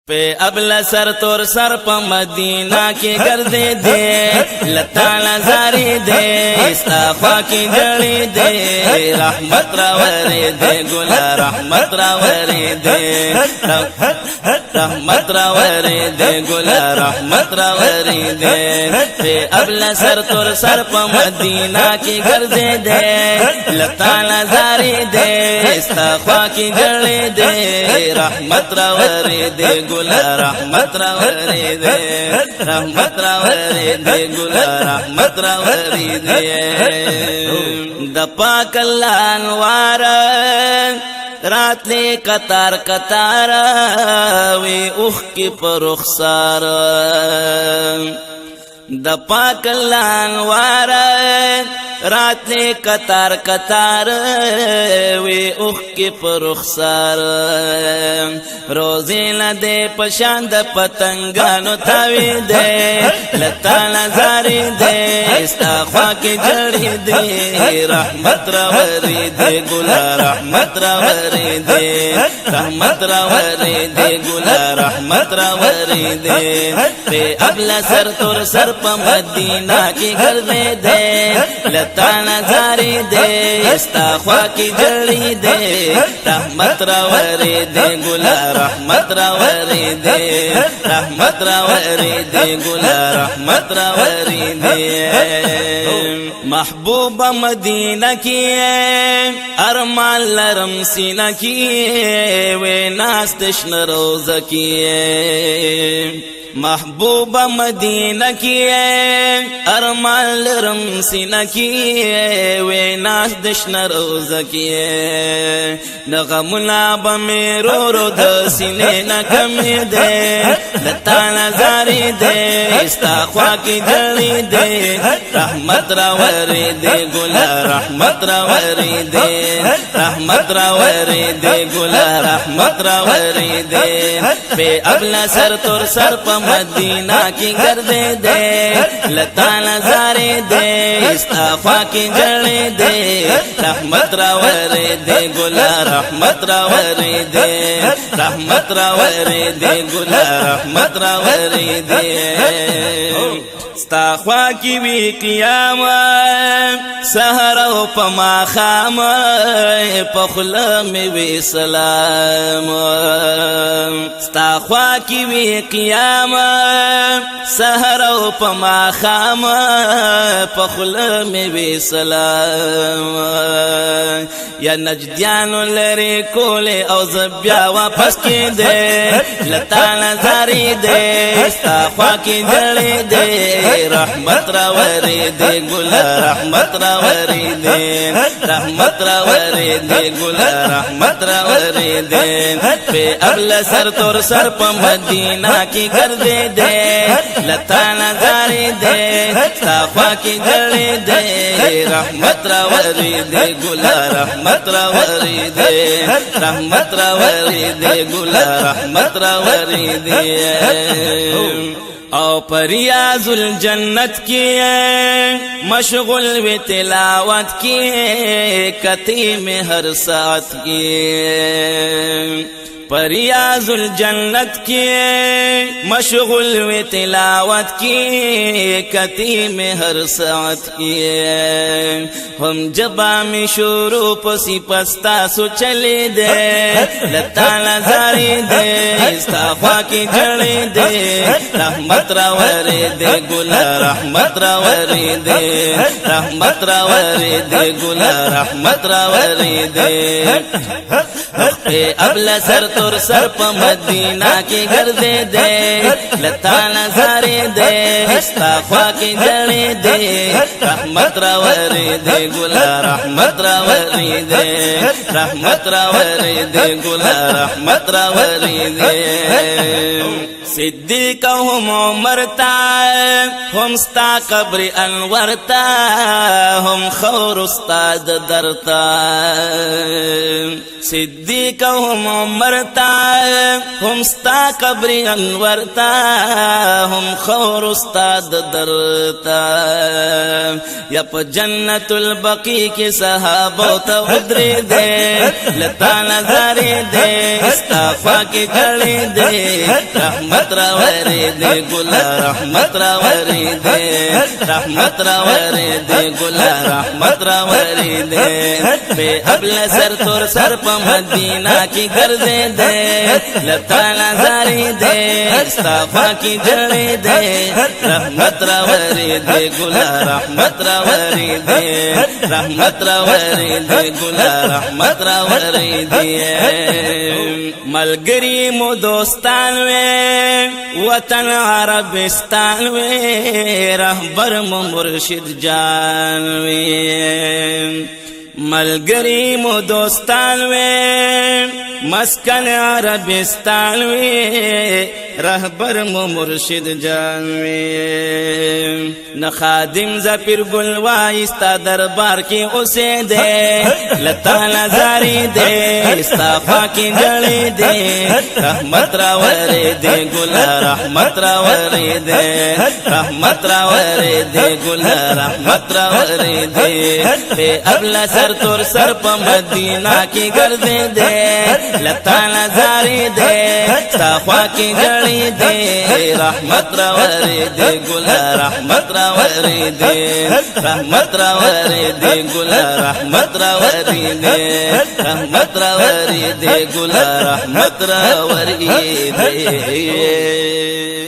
पे अबला सर तोर सर प मदीना की गर्दे दे लता नजारी दे इस्ताफा की जड़ी दे रहमत रावरे दे गुला रहमत रावरे दे रहमत रावरे दे गुला रहमत रावरे दे पे अबला सर तोर सर प मदीना की गर्दे दे लता नजारी दे इस्ताफा की जड़ी दे रहमत रावरे दे गुला रहमत रावरे दे रहमत रावरे दे गुला रहमत रावरे दे दपा कल्लान वार रात ले कतार कतार वे उख की परुखसार दपा कल्लान वार रात ले कतार कतार वे उख के परुखसार रोजे न दे पशान द पतंगानो तावी दे लता नजारी दे इस्ताफा की जड़ी दे रहमत रावरे दे गुला रहमत रावरे दे रहमत रावरे दे गुला रहमत रावरे दे पे अबला सर तोर सर प मदीना की घर में दे लता नजारी दे इस्ताफा की जड़ी दे रहमत रावरे दे गुला रहमत रावरे दे रहमत रावरे दे गुला रहमत रावरे दे महबूबा मदीना की अरमान लरम सीना की वे नास्तशन रोज की महबूबा मदीना की अरमान लरम सीना की वे नाश दशन रोज की नगमुला बमेरो रो द सीने न कमी दे लता नजारी दे इस्ताफा की जड़ी दे रहमत रावरे दे गुला रहमत रावरे दे रहमत रावरे दे गुला रहमत रावरे दे पे अबला सर तोर सर प मदीना की गर्दे दे लता नजारे दे इस्ताफा की जड़ी दे रहमत रावरे दे गुला रहमत रावरे दे रहमत रावरे दे गुला रहमत रावरे दे इस्ताफा की भी क़ियाम सहर व पमा खाम पखला में वे सलाम इस्ताफा की भी क़ियाम सहर व पमा खाम पखला में वे सलाम या नजदियान लरे कोले और जब्या वापस के दे लता नजारी दे इस्ताफा की जड़ी दे रहमत रावरे दे गुला रहमत रावरे दे रहमत रावरे दे गुला रहमत रावरे दे पे अबला सर तोर सर प मदीना की गर्दे दे लता नजारी दे इस्ताफा की जड़ी दे रहमत रावरे दे गुला रहमत रावरे दे रहमत रावरे दे गुला रहमत रावरे दे और परियाजुल जन्नत की मशगुल व तिलावत की कती में हर साथ की परियाजुल जन्नत की मशगुल व तिलावत की कती में हर साथ की हम जबा में शुरू पसी पस्ता सो चले दे लता नजारी दे इस्ताफा की जड़ी दे रहमत रावरे दे गुला रहमत रावरे दे रहमत रावरे दे गुला रहमत रावरे दे अबला सर तोर सर प मदीना की गर्दे दे लता नजारे दे इस्ताफा की जड़ी दे रहमत रावरे दे गुला रहमत रावरे दे रहमत रावरे दे गुला रहमत रावरे दे صدیق هم عمر تا هم ستا قبر انور تا هم خور استاد درتا صدیق هم عمر تا هم ستا قبر انور تا هم خور استاد درتا یا پا جنت البقی کی صحابو تا ودری دے لتا نظاری دے استعفا کی کھڑی دے رحمت راوری دے گلا رحمت راوری دے رحمت راوری دے گلا رحمت راوری دے بے ابل سر تور سر پا مدینہ کی گردے دے لتا نظاری دے استعفا کی جڑی دے رحمت راوری دے گلا رحمت راوری دے رحمت راوری دے گلا رحمت راوری دے ملگری مو دوستان وے وطن عربستان وے رہبر مو مرشد جان وے ملگری مو دوستان وے مسکن عربستان وے رہبر مو مرشد جان وے نہ خادم زپیر گلوائی استا دربار کی اسے دے لتا نظاری دے استعفا کی جڑی دے رحمت راوری دے گلا رحمت راوری دے رحمت راوری دے گلا رحمت راوری دے بے ابلا سر تور سر پا مدینہ کی گردے دے لتا نظاری دے استعفا کی جڑی دے رحمت راوری دے گلا رحمت راوری دے رحمت راوری دے گلا رحمت راوری دے رحمت راوری دے گلا رحمت راوری دے